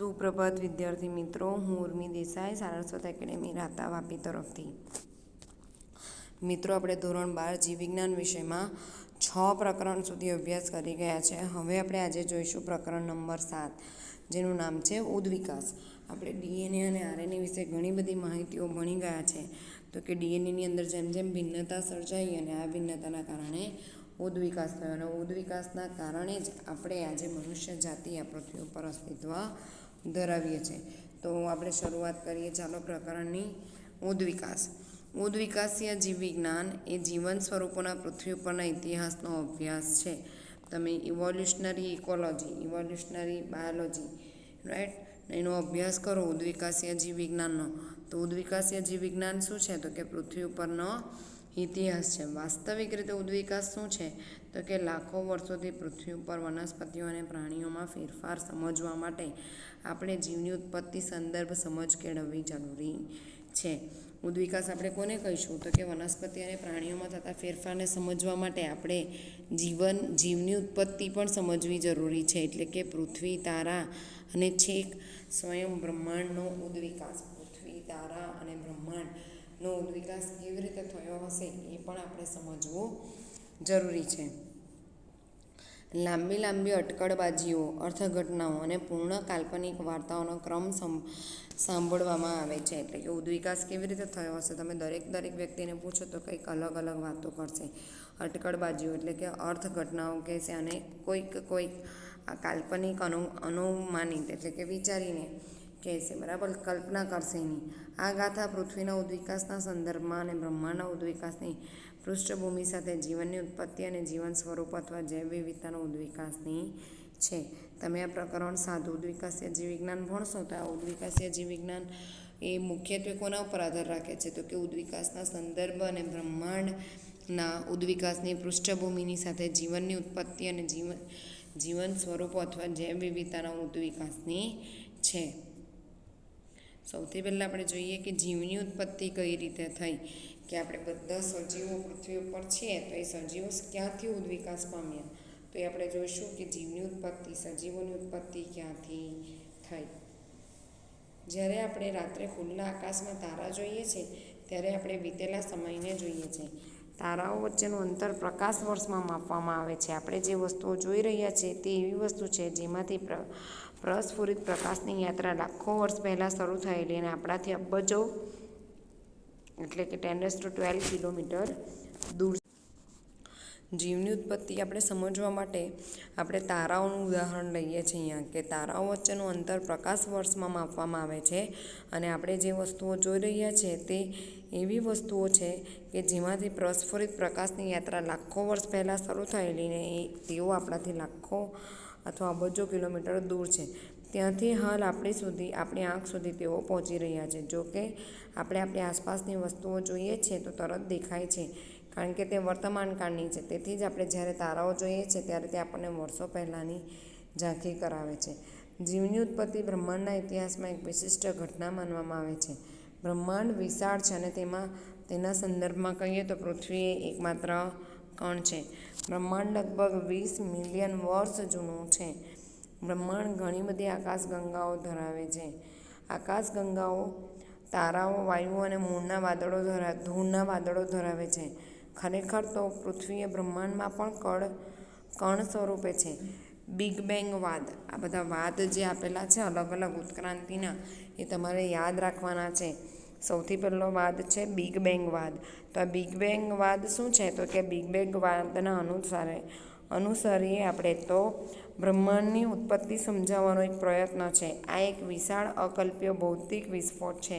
સુપ્રભાત વિદ્યાર્થી મિત્રો, હું ઉર્મી દેસાઈ, સારસ્વત એકેડેમી રાતા વાપી તરફથી. મિત્રો, આપણે ધોરણ 12 જીવ વિજ્ઞાન વિષયમાં 6 પ્રકરણ સુધી અભ્યાસ કરી ગયા છે. હવે આપણે આજે જોઈશું પ્રકરણ નંબર 7, જેનું નામ છે ઉદ્વિકાસ. આપણે ડીએનએ અને આરએનએ વિશે ઘણી બધી માહિતીઓ ભણી ગયા છે. તો કે ડીએનએની અંદર જેમ જેમ ભિન્નતા સર્જાઈ અને આ ભિન્નતાના કારણે ઉદ્વિકાસ થયો, અને ઉદ્વિકાસના કારણે જ આપણે આજે મનુષ્ય જાતિ આ પૃથ્વી ઉપર અસ્તિત્વ ધરાવીએ છીએ. તો આપણે શરૂઆત કરીએ ચાલો પ્રકરણની. ઉદ્વિકાસીય જીવવિજ્ઞાન એ જીવન સ્વરૂપોના પૃથ્વી ઉપરના ઇતિહાસનો અભ્યાસ છે. તમે evolutionary ecology, evolutionary biology, right, એનો અભ્યાસ કરો ઉદ્વિકાસીય જીવવિજ્ઞાનનો. તો ઉદ્વિકાસીય જીવવિજ્ઞાન શું છે? તો કે પૃથ્વી ઉપરનો ઇતિહાસ છે. વાસ્તવિક રીતે ઉદ્વિકાસ શું છે? તો કે લાખો વર્ષોથી પૃથ્વી ઉપર વનસ્પતિઓ અને પ્રાણીઓમાં ફેરફાર સમજવા માટે આપણે જીવની ઉત્પત્તિ સંદર્ભ સમજ કેળવવી જરૂરી છે. ઉદ્વિકાસ આપણે કોને કહીશું? તો કે વનસ્પતિ અને પ્રાણીઓમાં થતા ફેરફારને સમજવા માટે આપણે જીવની ઉત્પત્તિ પણ સમજવી જરૂરી છે. એટલે કે પૃથ્વી, તારા અને છેક સ્વયં બ્રહ્માંડનો ઉદ્વિકાસ. પૃથ્વી, તારા અને બ્રહ્માંડનો ઉદ્વિકાસ કેવી રીતે થયો હશે એ પણ આપણે સમજવું જરૂરી છે. લાંબી અટકળબાજીઓ, અર્થઘટનાઓ અને પૂર્ણ કાલ્પનિક વાર્તાઓનો ક્રમ સાંભળવામાં આવે છે. એટલે કે ઉદ્વિકાસ કેવી રીતે થયો હશે? તમે દરેક વ્યક્તિને પૂછો તો કંઈક અલગ વાતો કરશે. અટકળબાજીઓ એટલે કે અર્થઘટનાઓ કહેશે, અને કોઈક આ કાલ્પનિક અનુમાનિત એટલે કે વિચારીને કહેશે, બરાબર, કલ્પના કરશે નહીં. આ ગાથા પૃથ્વીના ઉદ્વિકાસના સંદર્ભમાં અને બ્રહ્માંડના ઉદ્વિકાસની પૃષ્ઠભૂમિ સાથે જીવનની ઉત્પત્તિ અને જીવન સ્વરૂપ અથવા જૈવ વિવિધતાના ઉદ્વિકાસની છે. તમે આ પ્રકરણ 7 ઉદ્વિકાસીય જીવવિજ્ઞાન ભણશો તો આ ઉદ્વિકાસીય જીવવિજ્ઞાન એ મુખ્યત્વે કોના ઉપર આધાર રાખે છે? તો કે ઉદ્વિકાસના સંદર્ભ અને બ્રહ્માંડના ઉદ્વિકાસની પૃષ્ઠભૂમિની સાથે જીવનની ઉત્પત્તિ અને જીવન સ્વરૂપો અથવા જૈવ વિવિધતાના ઉદ્વિકાસની છે. સૌથી પહેલાં આપણે જોઈએ કે જીવની ઉત્પત્તિ કઈ રીતે થઈ. કે આપણે બધા સજીવો પૃથ્વી ઉપર છીએ, તો એ સજીવો ક્યાંથી ઉદ્વિકાસ પામ્યા? તો એ આપણે જોઈશું કે જીવની ઉત્પત્તિ, સજીવોની ઉત્પત્તિ ક્યાંથી થઈ. જ્યારે આપણે રાત્રે ખુલ્લા આકાશમાં તારા જોઈએ છીએ, ત્યારે આપણે વીતેલા સમયને જોઈએ છીએ. તારાઓ વચ્ચેનું અંતર પ્રકાશ વર્ષમાં માપવામાં આવે છે. આપણે જે વસ્તુઓ જોઈ રહ્યા છીએ તે એવી વસ્તુ છે જેમાંથી પ્રસ્ફુરિત પ્રકાશની યાત્રા લાખો વર્ષ પહેલાં શરૂ થયેલી અને આપણાથી અબજો એટલે કે 10⁻12 કિલોમીટર દૂર. જીવની ઉત્પત્તિ આપણે સમજવા માટે આપણે તારાઓનું ઉદાહરણ લઈએ છીએ અહીંયા, કે તારાઓ વચ્ચેનું અંતર પ્રકાશ વર્ષમાં માપવામાં આવે છે. અને આપણે જે વસ્તુઓ જોઈ રહ્યા છીએ તે એવી વસ્તુઓ છે કે જેમાંથી પ્રસ્ફુરિત પ્રકાશની યાત્રા લાખો વર્ષ પહેલાં શરૂ થયેલી ને તેઓ આપણાથી લાખો અથવા અબજો કિલોમીટર દૂર છે. ત્યાંથી હાલ આપણી આંખ સુધી તેઓ પહોંચી રહ્યા છે. જો કે આપણે આપણી આસપાસની વસ્તુઓ જોઈએ છીએ તો તરત દેખાય છે, કારણ કે તે વર્તમાન કાળની છે. તેથી જ આપણે જ્યારે તારાઓ જોઈએ છીએ ત્યારે તે આપણને વર્ષો પહેલાંની ઝાંખી કરાવે છે. જીવની ઉત્પત્તિ બ્રહ્માંડના ઇતિહાસમાં એક વિશિષ્ટ ઘટના માનવામાં આવે છે. બ્રહ્માંડ વિશાળ છે અને તેના સંદર્ભમાં કહીએ તો પૃથ્વી એ એકમાત્ર કણ છે. બ્રહ્માંડ લગભગ 20 મિલિયન વર્ષ જૂનું છે. બ્રહ્માંડ ઘણી બધી આકાશગંગાઓ ધરાવે છે. આકાશગંગાઓ તારાઓ, વાયુઓ અને ધૂળના વાદળો ધરાવે છે. ખરેખર તો પૃથ્વી એ બ્રહ્માંડમાં પણ કણ સ્વરૂપે છે. બિગ બેંગ વાદ, આ બધા વાદ જે આપેલા છે અલગ ઉત્ક્રાંતિના, એ તમારે યાદ રાખવાના છે. સૌથી પહેલો વાદ છે બિગ બેંગ વાદ. તો આ બિગ બેંગ વાદ શું છે? તો કે બિગ બેંગ વાદના અનુસારીએ આપણે તો બ્રહ્માંડની ઉત્પત્તિ સમજાવવાનો એક પ્રયત્ન છે. આ એક વિશાળ અકલ્પ્ય ભૌતિક વિસ્ફોટ છે.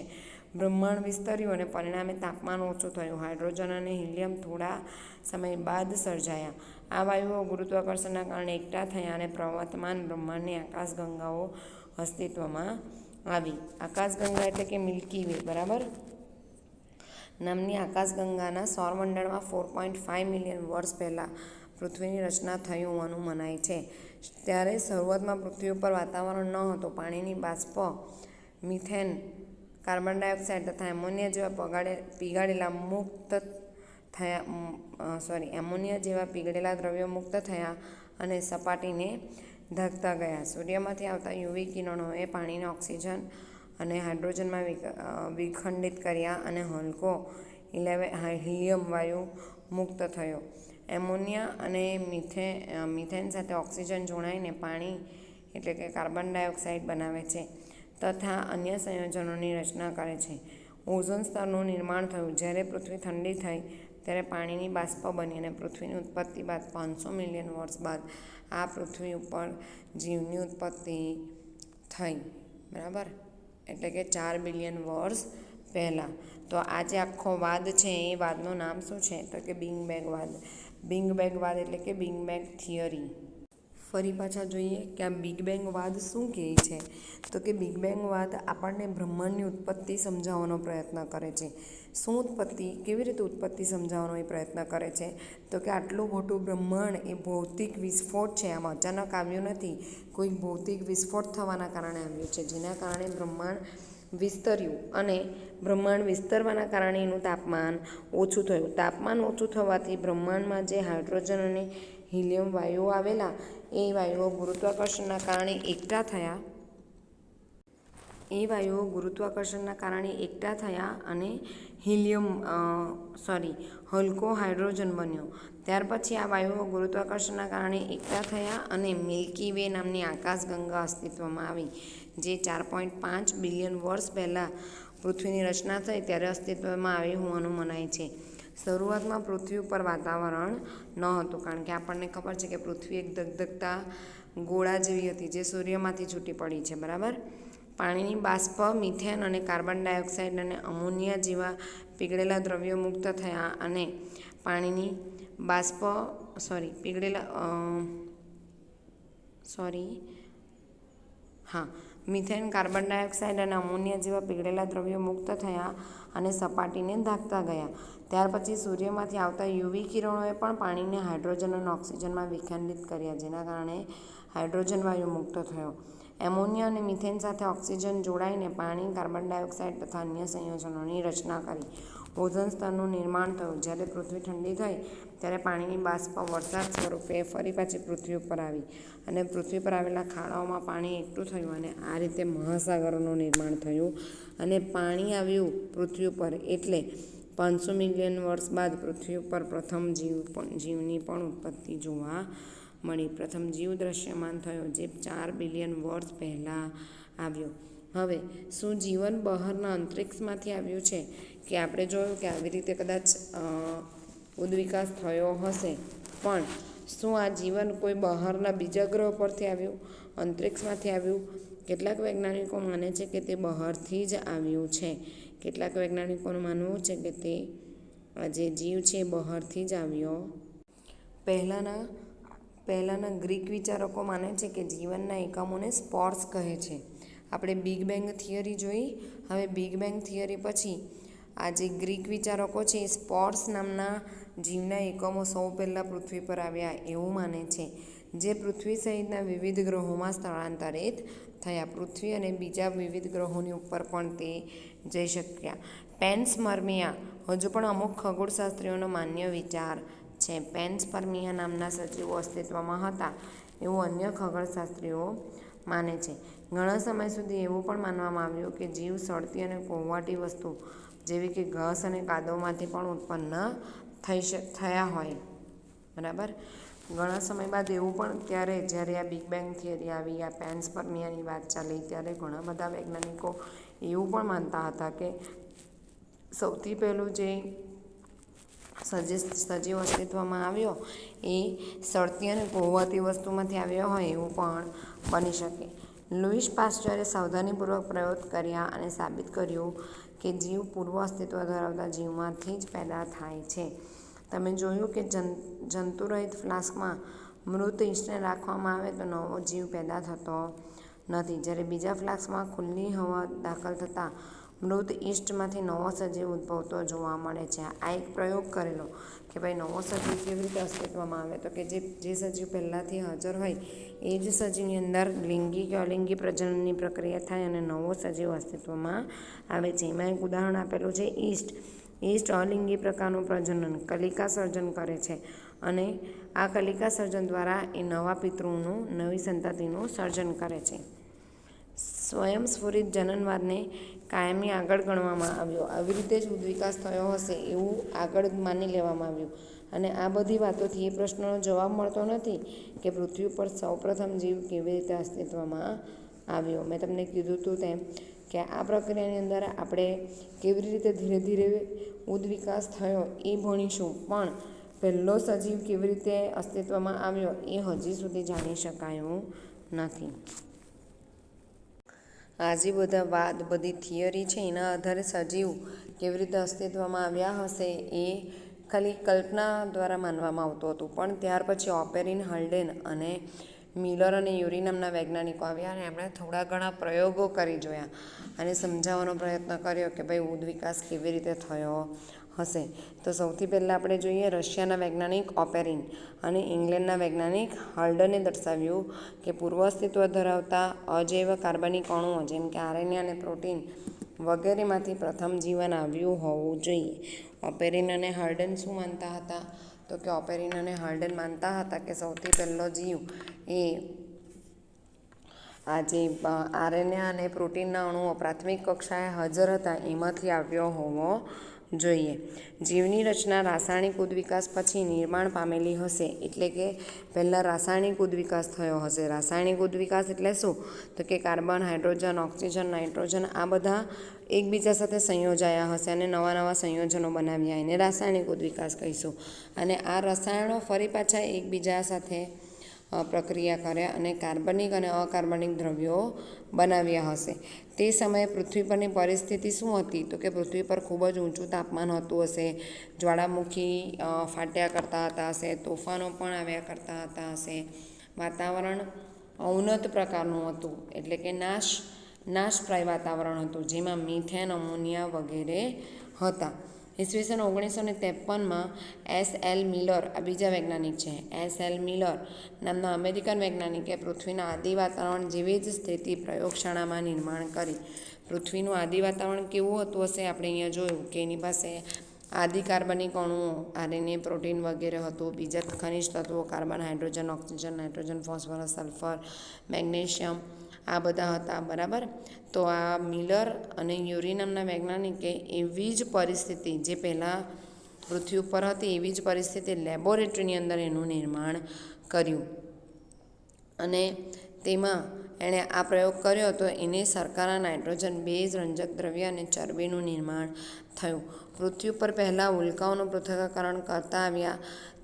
બ્રહ્માંડ વિસ્તર્યું અને પરિણામે તાપમાન ઓછું થયું. હાઇડ્રોજન અને હિલિયમ થોડા સમય બાદ સર્જાયા. આ વાયુઓ ગુરુત્વાકર્ષણના કારણે એકઠા થયા અને પ્રવર્તમાન બ્રહ્માંડની આકાશગંગાઓ અસ્તિત્વમાં આવી. આકાશગંગા એટલે કે મિલ્કી વે, બરાબર, નામની આકાશગંગાના સૌરમંડળમાં 4.5 મિલિયન વર્ષ પહેલાં પૃથ્વીની રચના થઈ હોવાનું મનાય છે. ત્યારે શરૂઆતમાં પૃથ્વી ઉપર વાતાવરણ ન હતું. પાણીની બાષ્પ, મિથેન, કાર્બન ડાયોક્સાઇડ તથા એમોનિયા જેવા પીગળેલા દ્રવ્યો મુક્ત થયા અને સપાટીને ભાગતા ગયા. સૂર્યમાંથી આવતા યુવી કિરણોએ પાણીને ઓક્સિજન અને હાઇડ્રોજનમાં વિખંડિત કર્યા અને હલકો હિલિયમ વાયુ મુક્ત થયો. એમોનિયા અને મિથેન સાથે ઓક્સિજન જોડાઈને પાણી એટલે કે કાર્બન ડાયોક્સાઇડ બનાવે છે તથા અન્ય સંયોજનોની રચના કરે છે. ઓઝોન સ્તરનું નિર્માણ થયું. જ્યારે પૃથ્વી ઠંડી થઈ ત્યારે પાણીની બાષ્પ બની અને પૃથ્વીની ઉત્પત્તિ બાદ 500 મિલિયન વર્ષ બાદ આ પૃથ્વી ઉપર જીવની ઉત્પત્તિ થઈ. બરાબર, એટલે કે 4 બિલિયન વર્ષ પહેલાં. તો આ જે આખો વાદ છે એ વાદનું નામ શું છે? તો કે બિગ બેંગ વાદ. બિગ બેંગ વાદ એટલે કે બિગ બેંગ થિયરી. ફરી પાછા જોઈએ કે આ બિગ બેંગ વાદ શું કહે છે? તો કે બિગ બેંગ વાદ આપણને બ્રહ્માંડની ઉત્પત્તિ સમજાવવાનો પ્રયત્ન કરે છે. શું ઉત્પત્તિ? કેવી રીતે ઉત્પત્તિ સમજાવવાનો એ પ્રયત્ન કરે છે? તો કે આટલું મોટું બ્રહ્માંડ એ ભૌતિક વિસ્ફોટ છે. આમ અચાનક આવ્યું નથી. કોઈ ભૌતિક વિસ્ફોટ થવાના કારણે આવ્યું છે, જેના કારણે બ્રહ્માંડ વિસ્તર્યું અને બ્રહ્માંડ વિસ્તરવાના કારણે એનું તાપમાન ઓછું થયું. તાપમાન ઓછું થવાથી બ્રહ્માંડમાં જે હાઇડ્રોજન અને હિલિયમ વાયુઓ આવેલા એ વાયુઓ ગુરુત્વાકર્ષણના કારણે એકઠા થયા અને હલકો હાઇડ્રોજન બન્યો. ત્યાર પછી આ વાયુઓ ગુરુત્વાકર્ષણના કારણે એકઠા થયા અને મિલ્કી વે નામની આકાશગંગા અસ્તિત્વમાં આવી, જે 4.5 બિલિયન વર્ષ પહેલાં પૃથ્વીની રચના થઈ ત્યારે અસ્તિત્વમાં આવી હોવાનું મનાય છે. શરૂઆતમાં પૃથ્વી ઉપર વાતાવરણ ન હતું, કારણ કે આપણને ખબર છે કે પૃથ્વી એક ધગધગતા ગોળા જેવી હતી જે સૂર્યમાંથી છૂટી પડી છે. બરાબર. પાણીની બાષ્પ, મિથેન અને કાર્બન ડાયોક્સાઇડ અને અમોનિયા જેવા પીગળેલા દ્રવ્યો મુક્ત થયા અને પાણીની બાષ્પ મિથેન, કાર્બન ડાયોક્સાઇડ અને અમોનિયા જેવા પીગળેલા દ્રવ્યો મુક્ત થયા અને સપાટીને ઢાંકતા ગયા. ત્યાર પછી સૂર્યમાંથી આવતા યુવી કિરણોએ પણ પાણીને હાઇડ્રોજન અને ઓક્સિજનમાં વિખંડિત કર્યા, જેના કારણે હાઇડ્રોજન વાયુ મુક્ત થયો. એમોનિયા અને મિથેન સાથે ઓક્સિજન જોડાઈને પાણી, કાર્બન ડાયોક્સાઇડ તથા અન્ય સંયોજનોની રચના કરી. ઓઝોન સ્તરનું નિર્માણ થયું. જ્યારે પૃથ્વી ઠંડી થઈ ત્યારે પાણીની બાષ્પ વરસાદ સ્વરૂપે ફરી પાછી પૃથ્વી ઉપર આવી અને પૃથ્વી પર આવેલા ખાડાઓમાં પાણી એકઠું થયું અને આ રીતે મહાસાગરોનું નિર્માણ થયું અને પાણી આવ્યું પૃથ્વી ઉપર. એટલે 500 મિલિયન વર્ષ બાદ પૃથ્વી ઉપર પ્રથમ જીવની પણ ઉત્પત્તિ જોવા મળી. પ્રથમ જીવ દ્રશ્યમાન થયો, જે 4 બિલિયન વર્ષ પહેલાં આવ્યો. હવે શું જીવન બહારના અંતરિક્ષમાંથી આવ્યું છે? કે આપણે જોયું કે આવી રીતે કદાચ ઉદ્વિકાસ થયો હશે, પણ શું આ જીવન કોઈ બહારના બીજા ગ્રહ પરથી આવ્યું, અંતરિક્ષમાંથી આવ્યું? કેટલાક વૈજ્ઞાનિકો માને છે કે તે બહારથી જ આવ્યું છે. કેટલાક વૈજ્ઞાનિકોનું માનવું છે કે તે જે જીવ છે એ બહારથી જ આવ્યો. પહેલાંના ગ્રીક વિચારકો માને છે કે જીવનના એકમોને સ્પોર્સ કહે છે. આપણે બિગ બેંગ થિયરી જોઈ. હવે બિગ બેંગ થિયરી પછી આ જે ગ્રીક વિચારકો છે એ સ્પોર્સ નામના જીવના એકમો સૌ પહેલાં પૃથ્વી પર આવ્યા એવું માને છે, જે પૃથ્વી સહિતના વિવિધ ગ્રહોમાં સ્થળાંતરિત થયા. પૃથ્વી અને બીજા વિવિધ ગ્રહોની ઉપર પણ તે જઈ શક્યા. પેન્સપર્મિયા હજુ પણ અમુક ખગોળશાસ્ત્રીઓનો માન્ય વિચાર છે. પેન્સપર્મિયા નામના સજીવો અસ્તિત્વમાં હતા એવું અન્ય ખગોળશાસ્ત્રીઓ માને છે. ઘણા સમય સુધી એવું પણ માનવામાં આવ્યું કે જીવ સળતી અને કોહવાટી વસ્તુ જેવી કે ઘાસ અને કાદવમાંથી પણ ઉત્પન્ન થયા હોય. બરાબર. ઘણા સમય બાદ એવું પણ જ્યારે આ બિગ બેંગ થિયરી આવી, આ પેન્સપર્મિયાની વાત ચાલી, ત્યારે ઘણા બધા વૈજ્ઞાનિકો એવું પણ માનતા હતા કે સૌથી પહેલું જે સજીવ અસ્તિત્વમાં આવ્યો એ સળતી અને કોહવાતી વસ્તુમાંથી આવ્યો હોય એવું પણ બની શકે. લુઈસ પાસ્ચરે સાવધાનીપૂર્વક પ્રયોગ કર્યા અને સાબિત કર્યું કે જીવ પૂર્વ અસ્તિત્વ ધરાવતા જીવમાંથી જ પેદા થાય છે. તમે જોયું કે જંતુરહિત ફ્લાસ્કમાં મૃત ઈસ્ટને રાખવામાં આવે તો નવો જીવ પેદા થતો નથી, જ્યારે બીજા ફ્લાસ્કમાં ખુલ્લી હવા દાખલ થતાં મૃત ઈસ્ટમાંથી નવો સજીવ ઉદ્ભવતો જોવા મળે છે. આ એક પ્રયોગ કરેલો કે ભાઈ નવો સજીવ કેવી રીતે અસ્તિત્વમાં આવે, તો કે જે સજીવ પહેલાંથી હાજર હોય એ જ સજીવની અંદર લિંગી કે અલિંગી પ્રજનનની પ્રક્રિયા થાય અને નવો સજીવ અસ્તિત્વમાં આવે છે. એમાં એક ઉદાહરણ આપેલું છે ઈસ્ટ. ઈસ્ટ અલિંગી પ્રકારનું પ્રજનન કલિકા સર્જન કરે છે અને આ કલિકા સર્જન દ્વારા એ નવા પિતૃનું નવી સંતતિનું સર્જન કરે છે. સ્વયંસ્ફુરિત જનનવાદને કાયમી આગળ ગણવામાં આવ્યો. આવી રીતે જ ઉદ્વિકાસ થયો હશે એવું આગળ માની લેવામાં આવ્યું. અને આ બધી વાતોથી એ પ્રશ્નનો જવાબ મળતો નથી કે પૃથ્વી પર સૌપ્રથમ જીવ કેવી રીતે અસ્તિત્વમાં આવ્યો. મેં તમને કીધું હતું તેમ કે આ પ્રક્રિયાની અંદર આપણે કેવી રીતે ધીરે ધીરે ઉદ્વિકાસ થયો એ ભણીશું, પણ પહેલો સજીવ કેવી રીતે અસ્તિત્વમાં આવ્યો એ હજી સુધી જાણી શકાયું નથી. આ જે બધા વાદ, બધી થિયરી છે એના આધારે સજીવ કેવી રીતે અસ્તિત્વમાં આવ્યા હશે એ ખાલી કલ્પના દ્વારા માનવામાં આવતું હતું. પણ ત્યાર પછી ઓપેરિન, હલ્ડેન અને મિલર અને યુરી નામના વૈજ્ઞાનિકો આવ્યા અને એમણે થોડા ઘણા પ્રયોગો કરી જોયા અને સમજાવવાનો પ્રયત્ન કર્યો કે ભાઈ ઉદ્વિકાસ કેવી રીતે થયો હશે. તો સૌથી પહેલાં આપણે જોઈએ રશિયાના વૈજ્ઞાનિક ઓપેરિન અને ઇંગ્લેન્ડના વૈજ્ઞાનિક હલ્ડને દર્શાવ્યું કે પૂર્વ અસ્તિત્વ ધરાવતા અજૈવ કાર્બનિક અણુઓ જેમ કે આરએનએ અને પ્રોટીન વગેરેમાંથી પ્રથમ જીવન આવ્યું હોવું જોઈએ. ઓપેરિન અને હલ્ડન શું માનતા હતા? તો કે ઓપેરિન અને હલ્ડન માનતા હતા કે સૌથી પહેલો જીવ એ આ જે આરએનએ અને પ્રોટીનના અણુઓ પ્રાથમિક કક્ષાએ હાજર હતા એમાંથી આવ્યો હોવો જોઈએ. જીવની રચના રાસાયણિક ઉદ્વિકાસ પછી નિર્માણ પામેલી હશે, એટલે કે પહેલાં રાસાયણિક ઉદ્વિકાસ થયો હશે. રાસાયણિક ઉદ્વિકાસ એટલે શું? તો કે કાર્બન, હાઇડ્રોજન, ઓક્સિજન, નાઇટ્રોજન આ બધા એકબીજા સાથે સંયોજાયા હશે અને નવા નવા સંયોજનો બનાવ્યા, એને રાસાયણિક ઉદ્વિકાસ કહીશું. અને આ રસાયણો ફરી પાછા એકબીજા સાથે પ્રક્રિયા કર્યા અને કાર્બનિક અને અકાર્બનિક દ્રવ્યો બનાવ્યા હશે. તે સમયે પૃથ્વી પરની પરિસ્થિતિ શું હતી? તો કે પૃથ્વી પર ખૂબ જ ઊંચું તાપમાન હોતું હશે, જ્વાળામુખી ફાટ્યા કરતા હતા હશે, તોફાનો પણ આવ્યા કરતા હતા હશે, વાતાવરણ ઔન્નત પ્રકારનું હતું, એટલે કે નાશપ્રાય વાતાવરણ હતું, જેમાં મિથેન, અમોનિયા વગેરે હતા. ઈસવીસન 1953માં એસ.એલ. મિલર આ બીજા વૈજ્ઞાનિક છે. એસ.એલ. મિલર નામના અમેરિકન વૈજ્ઞાનિકે પૃથ્વીના આદિ વાતાવરણ જેવી જ સ્થિતિ પ્રયોગશાળામાં નિર્માણ કરી. પૃથ્વીનું આદિ વાતાવરણ કેવું હતું હશે? આપણે અહીંયા જોયું કે એની પાસે આદિ કાર્બનિક અણુઓ આરએનએ, પ્રોટીન વગેરે હતું. બીજા ખનિજ તત્વો carbon, hydrogen, oxygen, nitrogen, phosphorus, sulphur, magnesium આ બધા હતા. બરાબર. તો આ મિલર અને યુરી નામના વૈજ્ઞાનિકે એવી જ પરિસ્થિતિ જે પહેલાં પૃથ્વી ઉપર હતી એવી જ પરિસ્થિતિ લેબોરેટરીની અંદર એનું નિર્માણ કર્યું અને તેમાં એણે આ પ્રયોગ કર્યો તો એને સરકારના નાઇટ્રોજન, બેઝ, રંજક દ્રવ્ય અને ચરબીનું નિર્માણ થયું. પૃથ્વી ઉપર પહેલાં ઉલ્કાઓનું પૃથ્થકરણ કરતા આવ્યા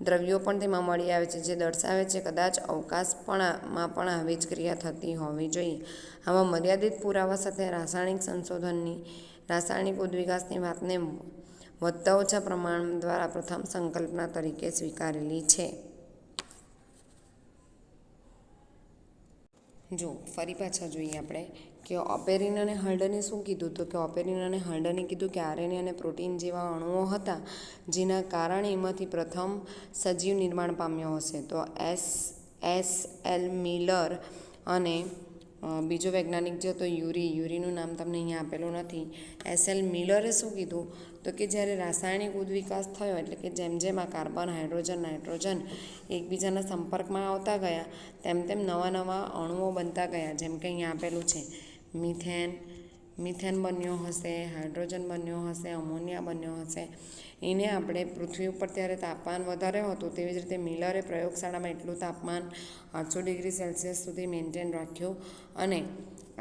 દ્રવ્યો પણ તેમાં મળી આવે છે, જે દર્શાવે છે કદાચ અવકાશમાં પણ આવી જ ક્રિયા થતી હોવી જોઈએ. આમાં મર્યાદિત પુરાવા સાથે રાસાયણિક ઉદ્વિકાસની વાતને વધતા ઓછા પ્રમાણ દ્વારા પ્રથમ સંકલ્પના તરીકે સ્વીકારેલી છે. જો ફરી પાછા જોઈએ આપણે કે ઓપેરિન અને હલ્ડને શું કીધું? તો કે ઓપેરિન અને હલ્ડને કીધું કે આરએનએ અને પ્રોટીન જેવા અણુઓ હતા જેના કારણે એમાંથી પ્રથમ સજીવ નિર્માણ પામ્યો હશે. તો એસ.એલ. મિલર અને બીજો વૈજ્ઞાનિક જે હતો યુરીનું નામ તમને અહીંયા આપેલું નથી. એસ.એલ. મિલરે શું કીધું? તો કે જ્યારે રાસાયણિક ઉદ્વિકાસ થયો એટલે કે જેમ જેમ આ કાર્બન, હાઇડ્રોજન, નાઇટ્રોજન એકબીજાના સંપર્કમાં આવતા ગયા તેમ તેમ નવા નવા અણુઓ બનતા ગયા. જેમ કે અહીંયા આપેલું છે મિથેન બન્યો હશે, હાઇડ્રોજન બન્યો હશે, અમોનિયા બન્યો હશે. એને આપણે પૃથ્વી ઉપર ત્યારે તાપમાન વધારે હતું તેવી જ રીતે મિલરે પ્રયોગશાળામાં એટલું તાપમાન 800 ડિગ્રી સેલ્સિયસ સુધી મેન્ટેન રાખ્યું અને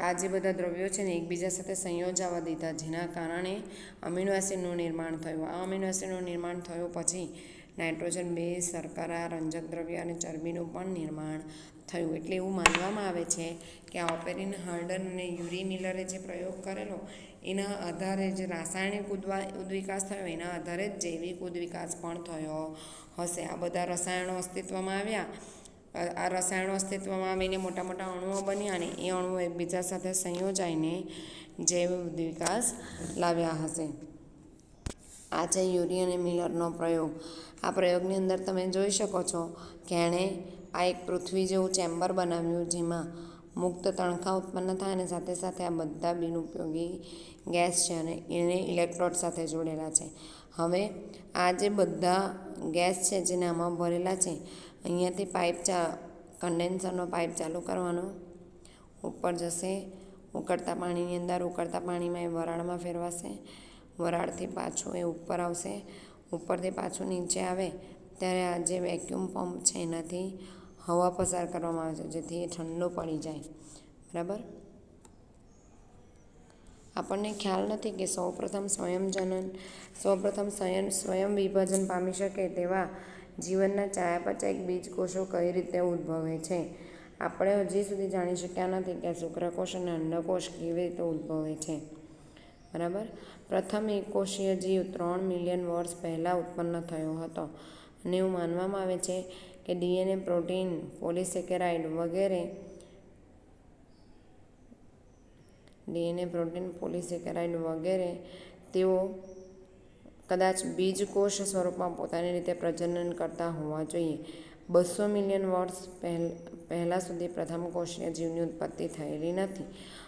આ જે બધા દ્રવ્યો છે ને એકબીજા સાથે સંયોજાવા દીધા, જેના કારણે અમીનો એસિડનું નિર્માણ થયું. આ અમીનો એસિડનું નિર્માણ થયું પછી નાઇટ્રોજન, બેઝ, શર્કરા, રંજક દ્રવ્ય અને ચરબીનું પણ નિર્માણ થયું. એટલે એવું માનવામાં આવે છે કે આ ઓપેરિન, હલ્ડન અને યુરી મિલરે જે પ્રયોગ કરેલો એના આધારે જે રાસાયણિક ઉદ્વિકાસ થયો એના આધારે જ જૈવિક ઉદ્વિકાસ પણ થયો હશે. આ બધા રસાયણો અસ્તિત્વમાં આવ્યા. આ રસાયણો અસ્તિત્વમાં આવીને મોટા મોટા અણુઓ બન્યા અને એ અણુઓ એકબીજા સાથે સંયોજાઈને જૈવ ઉદ્વિકાસ લાવ્યા હશે. આ છે યુરી અને મિલરનો પ્રયોગ. આ પ્રયોગની અંદર તમે જોઈ શકો છો કે એણે આ એક પૃથ્વી જેવું ચેમ્બર બનાવ્યું જેમાં મુક્ત તણખા ઉત્પન્ન થાય અને સાથે સાથે આ બધા બિનઉપયોગી ગેસ છે અને એને ઇલેક્ટ્રોડ સાથે જોડેલા છે. હવે આ જે બધા ગેસ છે જેને આમાં ભરેલા છે, અહીંયાથી કન્ડેન્સરનો પાઇપ ચાલુ કરવાનો, ઉપર જશે, ઉકળતા પાણીની અંદર, ઉકળતા પાણીમાં એ વરાળમાં ફેરવાશે, વરાળથી પાછું એ ઉપર આવશે, ઉપરથી પાછું નીચે આવે ત્યારે આ જે વેક્યુમ પંપ છે એનાથી હવા પસાર કરવામાં આવે છે જેથી એ ઠંડુ પડી જાય. બરાબર. આપણને ખ્યાલ નથી કે સૌપ્રથમ સ્વયં વિભાજન પામી શકે તેવા જીવનના ચયાપચયક બીજકોષો કઈ રીતે ઉદ્ભવે છે. આપણે હજી સુધી જાણી શક્યા નથી કે શુક્રકોષ અને અંડકોષ કેવી રીતે ઉદ્ભવે છે. બરાબર. પ્રથમ એકકોષીય જીવ 3 મિલિયન વર્ષ પહેલાં ઉત્પન્ન થયો હતો અને એવું માનવામાં આવે છે કે ડીએનએ, પ્રોટીન, પોલિસેકેરાઇડ વગેરે તેઓ કદાચ બીજકોષ સ્વરૂપમાં પોતાની રીતે પ્રજનન કરતા હોવા જોઈએ. 200 મિલિયન વર્ષ પહેલાં સુધી પ્રથમ કોષીય જીવની ઉત્પત્તિ થયેલી નથી.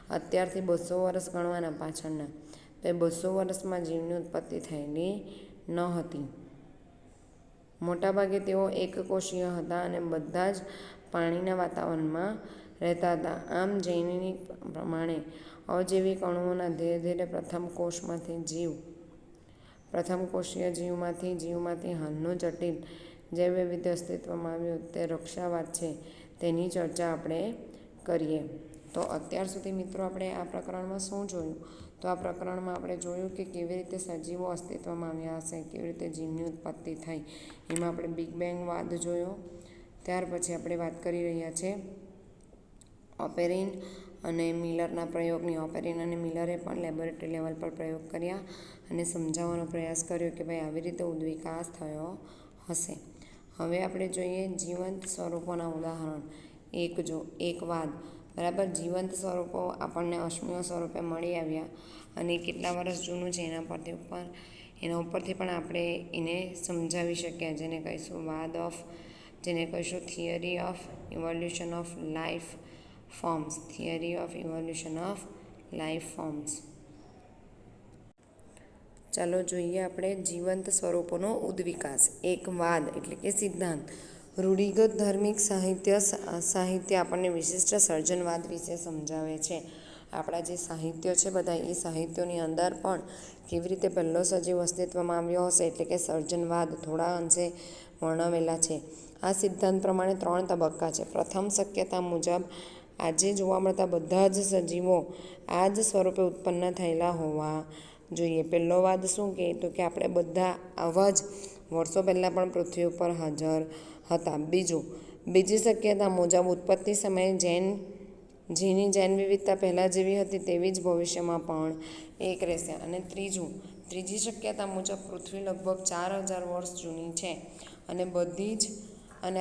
અત્યારથી 200 વર્ષ ગણવાના પાછળના, તો એ 200 વર્ષમાં જીવની ઉત્પત્તિ થયેલી ન હતી. મોટાભાગે તેઓ એકકોષીય હતા અને બધા જ પાણીના વાતાવરણમાં રહેતા હતા. આમ જૈનિક પ્રમાણે અજૈવિક અણુઓના ધીરે ધીરે પ્રથમ કોષીય જીવમાંથી હાલનું જટિલ જૈવ વૈવિધ્ય અસ્તિત્વમાં આવ્યું તે રક્ષાવાદ છે તેની ચર્ચા આપણે કરીએ. તો અત્યાર સુધી મિત્રો આપણે આ પ્રકરણમાં શું જોયું? તો આ પ્રકરણમાં આપણે જોયું કે કેવી રીતે સજીવો અસ્તિત્વમાં આવ્યા હશે, કેવી રીતે જીવની ઉત્પત્તિ થઈ. એમાં આપણે બિગ બેંગ વાદ જોયો. ત્યાર પછી આપણે વાત કરી રહ્યા છીએ ઓપેરિન અને મિલરના પ્રયોગની. ઓપેરિન અને મિલરે પણ લેબોરેટરી લેવલ પર પ્રયોગ કર્યા અને સમજાવવાનો પ્રયાસ કર્યો કે ભાઈ આવી રીતે ઉદ્વિકાસ થયો હશે. હવે આપણે જોઈએ જીવંત સ્વરૂપોના ઉદાહરણ. એક વાદ. બરાબર. જીવંત સ્વરૂપો આપણને અશ્મિય સ્વરૂપે મળી આવ્યા અને કેટલા વર્ષ જૂનું છે એના ઉપરથી પણ આપણે એને સમજાવી શકીએ, જેને કહીશું theory of evolution of life forms. ચાલો જોઈએ આપણે જીવંત સ્વરૂપોનો ઉદ્વિકાસ. એક વાદ એટલે કે સિદ્ધાંત. રૂઢિગત ધાર્મિક સાહિત્ય આપણને વિશિષ્ટ સર્જનવાદ વિશે સમજાવે છે. આપણા જે સાહિત્ય છે બધા, એ સાહિત્યોની અંદર પણ કેવી રીતે પહેલો સજીવ અસ્તિત્વમાં આવ્યો હશે એટલે કે સર્જનવાદ થોડા અંશે વર્ણવેલા છે. આ સિદ્ધાંત પ્રમાણે 3 તબક્કા છે. પ્રથમ શક્યતા મુજબ આજે જોવા મળતા બધા જ સજીવો આ જ સ્વરૂપે ઉત્પન્ન થયેલા હોવા જોઈએ. પહેલો વાદ શું કહે તો કે આપણે બધા આવા જ વર્ષો પહેલાં પણ પૃથ્વી ઉપર હાજર હતા. બીજી શક્યતા મુજબ ઉત્પત્તિ સમયે જેની જૈન વિવિધતા પહેલાં જેવી હતી તેવી જ ભવિષ્યમાં પણ એક રહેશે. અને ત્રીજી શક્યતા મુજબ પૃથ્વી લગભગ 4000 વર્ષ જૂની છે અને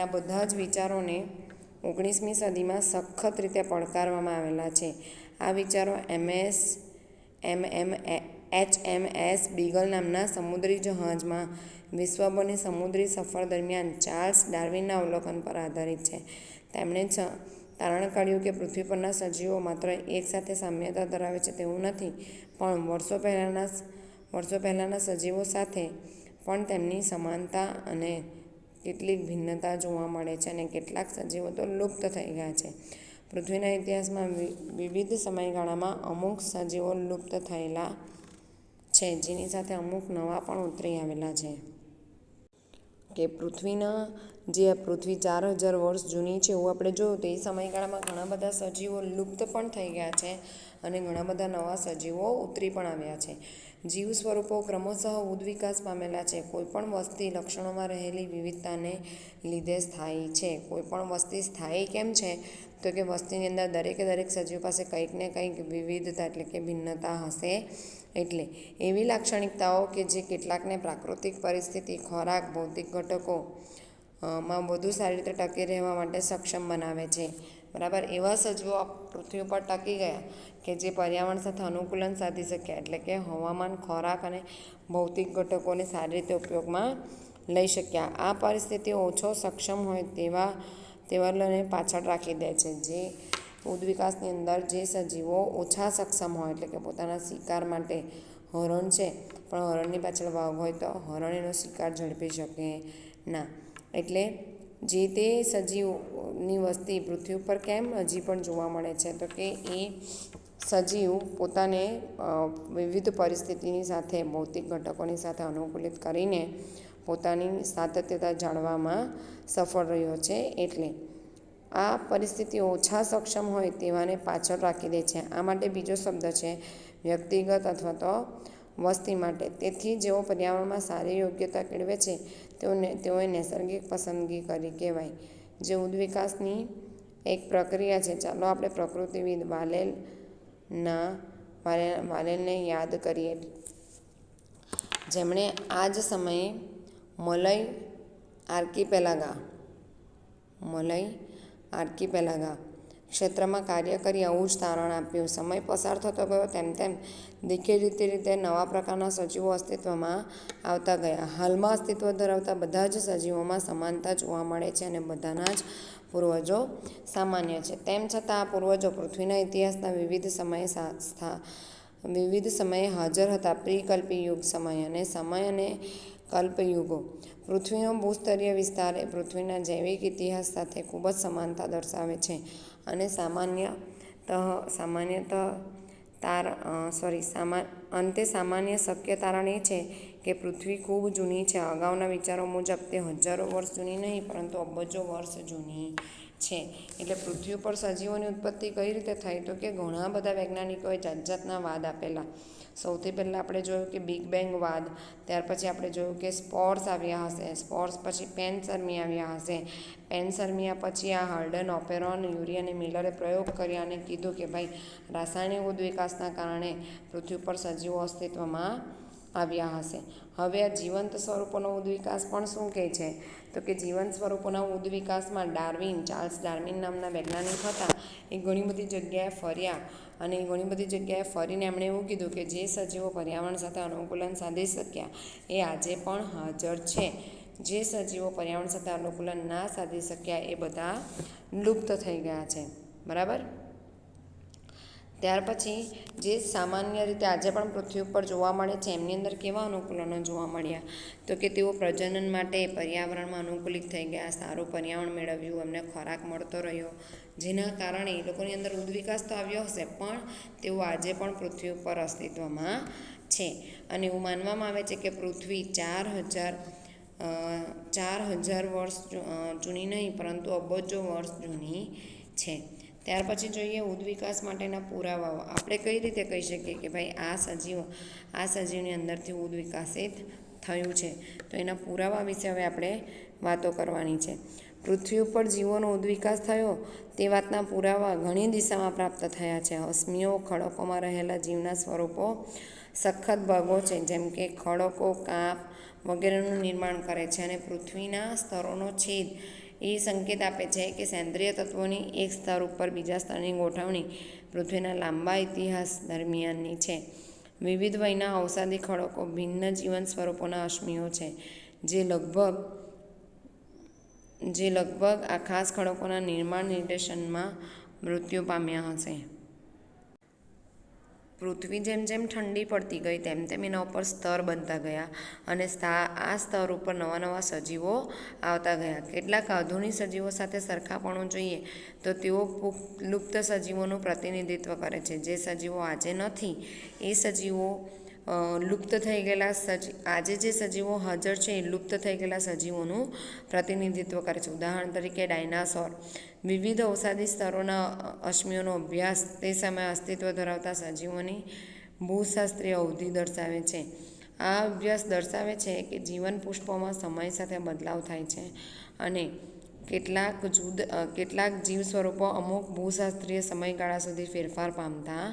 આ બધા જ વિચારોને 19મી સદીમાં સખત રીતે પડકારવામાં આવેલા છે. આ વિચારો HMS બીગલ નામના સમુદ્રી જહાજમાં વિશ્વભરની સમુદ્રી સફર દરમિયાન ચાર્લ્સ ડાર્વિનના અવલોકન પર આધારિત છે. તેમણે તારણ કાઢ્યું કે પૃથ્વી પરના સજીવો માત્ર એક સાથે સામ્યતા ધરાવે છે તેવું નથી, પણ વર્ષો પહેલાંના સજીવો સાથે પણ તેમની સમાનતા અને કેટલીક ભિન્નતા જોવા મળે છે અને કેટલાક સજીવો તો લુપ્ત થઈ ગયા છે. પૃથ્વીના ઇતિહાસમાં વિવિધ સમયગાળામાં અમુક સજીવો લુપ્ત થયેલા છે, જેની સાથે અમુક નવા પણ ઉતરી આવેલા છે. કે પૃથ્વી 4000 વર્ષ જૂની છે એવું આપણે જોયું તો એ સમયગાળામાં ઘણા બધા સજીવો લુપ્ત પણ થઈ ગયા છે અને ઘણા બધા નવા સજીવો ઉતરી પણ આવ્યા છે. જીવ સ્વરૂપો ક્રમશઃ ઉદ્વિકાસ પામેલા છે. કોઈપણ વસ્તી લક્ષણોમાં રહેલી વિવિધતાને લીધે સ્થાયી છે. કોઈપણ વસ્તી સ્થાયી કેમ છે તો કે વસ્તીની અંદર દરેક સજીવ પાસે કંઈક ને કંઈક વિવિધતા એટલે કે ભિન્નતા હશે. એટલે એવી લાક્ષણિકતાઓ કે જે કેટલાકને પ્રાકૃતિક પરિસ્થિતિ, ખોરાક, ભૌતિક ઘટકોમાં વધુ સારી રીતે ટકી રહેવા માટે સક્ષમ બનાવે છે. બરાબર. એવા સજીવો પૃથ્વી ઉપર ટકી ગયા કે જે પર્યાવરણ સાથે અનુકૂલન સાધી શક્યા, એટલે કે હવામાન, ખોરાક અને ભૌતિક ઘટકોને સારી રીતે ઉપયોગમાં લઈ શક્યા. આ પરિસ્થિતિઓ ઓછો સક્ષમ હોય તેવાને પાછળ રાખી દે છે. જે ઉદ્વિકાસની અંદર જે સજીવો ઓછા સક્ષમ હોય એટલે કે પોતાના શિકાર માટે હરણ છે, પણ હરણની પાછળ વાઘ હોય તો હરણ એનો શિકાર ઝડપી શકે ના. એટલે જે તે સજીવની વસ્તી પૃથ્વી ઉપર કેમ હજી પણ જોવા મળે છે, તો કે એ સજીવ પોતાને વિવિધ પરિસ્થિતિની સાથે ભૌતિક ઘટકોની સાથે અનુકૂલિત કરીને પોતાની સાતત્યતા જાળવવામાં સફળ રહ્યો છે. એટલે આ પરિસ્થિતિ ઓછા સક્ષમ હોય તેવાને પાછળ રાખી દે છે. આ માટે બીજો શબ્દ છે વ્યક્તિગત અથવા તો વસ્તી માટે. તેથી જેઓ પર્યાવરણમાં સારી યોગ્યતા કેળવે છે તેઓએ નૈસર્ગિક પસંદગી કરી કહેવાય. જે ઉદ્વિકાસની એક પ્રક્રિયા છે. ચાલો આપણે પ્રકૃતિવિદ વાલેલને યાદ કરીએ, જેમણે આ જ સમયે મલય આર્કિપેલાગા ક્ષેત્રમાં કાર્ય કરી આવું જ તારણ આપ્યું. સમય પસાર થતો ગયો તેમ તેમ દેખીતી રીતે નવા પ્રકારના સજીવો અસ્તિત્વમાં આવતા ગયા. હાલમાં અસ્તિત્વ ધરાવતા બધા જ સજીવોમાં સમાનતા જોવા મળે છે અને બધાના જ પૂર્વજો સામાન્ય છે. તેમ છતાં આ પૂર્વજો પૃથ્વીના ઇતિહાસના વિવિધ સમયે હાજર હતા. પ્રી-કલ્પી યુગ સમય અને કલ્પયુગો. પૃથ્વીનો ભૂસ્તરીય વિસ્તાર એ પૃથ્વીના જૈવિક ઇતિહાસ સાથે ખૂબ જ સમાનતા દર્શાવે છે અને અંતે સામાન્ય શક્ય તારણ એ છે કે પૃથ્વી ખૂબ જૂની છે. અગાઉના વિચારો મુજબ તે હજારો વર્ષ જૂની નહીં પરંતુ અબજો વર્ષ જૂની છે. એટલે પૃથ્વી ઉપર સજીવોની ઉત્પત્તિ કઈ રીતે થઈ, તો કે ઘણા બધા વૈજ્ઞાનિકોએ જાતના વાદ આપેલા. સૌથી પહેલાં આપણે જોયું કે બિગ બેંગ વાદ, ત્યાર પછી આપણે જોયું કે સ્પોર્સ આવ્યા હશે, સ્પોર્સ પછી પેનસર્મી આવ્યા હશે, પેનસર્મિયા પછી આ હાર્ડન, ઓપેરોન, યુરી અને મિલરે પ્રયોગ કર્યા અને કીધું કે ભાઈ રાસાયણિક ઉદ્વિકાસના કારણે પૃથ્વી પર સજીવો અસ્તિત્વમાં આવ્યા હશે. હવે આ જીવંત સ્વરૂપોનો ઉદ્વિકાસ પણ શું કહે છે, તો કે જીવંત સ્વરૂપોના ઉદ્વિકાસમાં ચાર્લ્સ ડાર્વિન નામના વૈજ્ઞાનિક હતા. એ ઘણી બધી જગ્યાએ ફર્યા અને ઘણી બધી જગ્યાએ ફરીને એમણે એવું કીધું કે જે સજીવો પર્યાવરણ સાથે અનુકૂલન સાધી શક્યા એ આજે પણ હાજર છે. જે સજીવો પર્યાવરણ સાથે અનુકૂલન ના સાધી શક્યા એ બધા લુપ્ત થઈ ગયા છે. બરાબર. ત્યાર પછી જે સામાન્ય રીતે આજે પણ પૃથ્વી ઉપર જોવા મળે છે એમની અંદર કેવા અનુકૂલનો જોવા મળ્યા, તો કે તેઓ પ્રજનન માટે પર્યાવરણમાં અનુકૂલિત થઈ ગયા, સારું પર્યાવરણ મેળવ્યું, એમને ખોરાક મળતો રહ્યો, જેના કારણે એ લોકોની અંદર ઉદ્વિકાસ તો આવ્યો હશે પણ તેઓ આજે પણ પૃથ્વી ઉપર અસ્તિત્વમાં છે. અને એવું માનવામાં આવે છે કે પૃથ્વી 4,000 વર્ષ જૂની નહીં પરંતુ અબજો વર્ષ જૂની છે. ત્યાર પછી જોઈએ ઉદ્વિકાસ માટેના પુરાવાઓ. આપણે કઈ રીતે કહી શકીએ કે ભાઈ આ સજીવની અંદરથી ઉદ્વિકાસિત થયું છે, તો એના પુરાવા વિશે હવે આપણે વાતો કરવાની છે. પૃથ્વી ઉપર જીવોનો ઉદ્વિકાસ થયો તે વાતના પુરાવા ઘણી દિશામાં પ્રાપ્ત થયા છે. અશ્મિઓ ખડકોમાં રહેલા જીવના સ્વરૂપો સખત ભાગો છે, જેમ કે ખડકો, કાપ વગેરેનું નિર્માણ કરે છે અને પૃથ્વીના સ્તરોનો છેદ એ સંકેત આપે છે કે સેન્દ્રિય તત્વોની એક સ્તર ઉપર બીજા સ્તરની ગોઠવણી પૃથ્વીના લાંબા ઇતિહાસ દરમિયાનની છે. વિવિધ વયના ઔષધિ ખડકો ભિન્ન જીવન સ્વરૂપોના અશ્મિઓ છે, જે લગભગ આ ખાસ ખડકોના નિર્માણ નિર્દેશનમાં મૃત્યુ પામ્યા હશે. પૃથ્વી જેમ જેમ ઠંડી પડતી ગઈ તેમ તેમ એના ઉપર સ્તર બનતા ગયા અને આ સ્તર ઉપર નવા સજીવો આવતા ગયા. કેટલાક આધુનિક સજીવો સાથે સરખાપણું જોઈએ તો તેઓ લુપ્ત સજીવોનું પ્રતિનિધિત્વ કરે છે. જે સજીવો આજે નથી એ સજીવો લુપ્ત થઈ ગયેલા આજે જે સજીવો હાજર છે એ લુપ્ત થઈ ગયેલા સજીવોનું પ્રતિનિધિત્વ કરે છે. ઉદાહરણ તરીકે ડાયનાસોર. વિવિધ ઔષધિ સ્તરોના અશ્મિઓનો અભ્યાસ તે સમયે અસ્તિત્વ ધરાવતા સજીવોની ભૂશાસ્ત્રીય અવધિ દર્શાવે છે. આ અભ્યાસ દર્શાવે છે કે જીવન પુષ્પોમાં સમય સાથે બદલાવ થાય છે અને કેટલાક જીવ સ્વરૂપો અમુક ભૂશાસ્ત્રીય સમયગાળા સુધી ફેરફાર પામતા